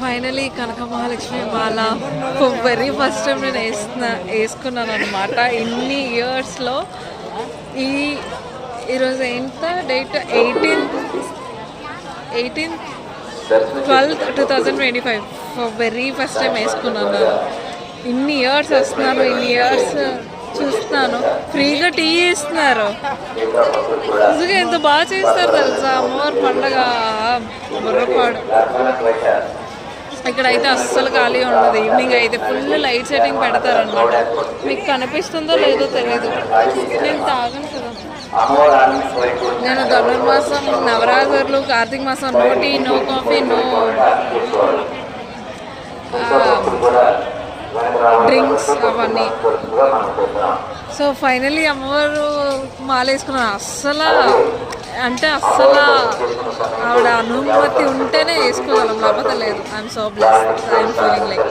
Finally కనక మహాలక్ష్మి మాల very first time నేను వేసుకున్నాను అనమాట ఇన్ని ఇయర్స్లో. ఈరోజు ఎంత డేట్ 18/12/2025 వెరీ ఫస్ట్ టైం వేసుకున్నాను. ఇన్ని ఇయర్స్ వస్తున్నాను, ఇన్ని ఇయర్స్ చూస్తున్నాను. ఫ్రీగా టీ ఇస్తున్నారు, నిజంగా ఎంత బాగా చేస్తారు తెలుసా అమ్మవారి పండగ బుర్రపాడు. ఇక్కడైతే అస్సలు ఖాళీ ఉండదు. ఈవినింగ్ అయితే ఫుల్ లైట్ సెట్టింగ్ పెడతారనమాట. మీకు కనిపిస్తుందో లేదో తెలియదు, నేను తాగను కదా. నేను ధనుర్మాసం, నవరాత్రులు, కార్తీక మాసం no tea, no coffee, no drinks అవన్నీ. సో ఫైనలీ అమ్మవారు మాల వేసుకున్నాను. అస్సలు ఆవిడ అనుమతి ఉంటేనే వేసుకోగలం, లేకపోతే లేదు. I'm so blessed, I'm feeling like